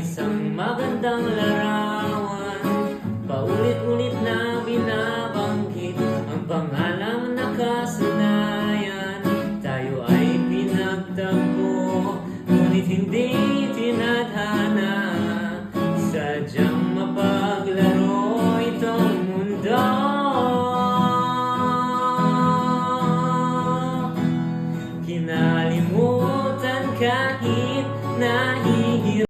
isang magandang larawan. Paulit-ulit na binabanggit ang pangalang nakasanayan. Tayo ay pinagtagpo, ngunit hindi tinadhana.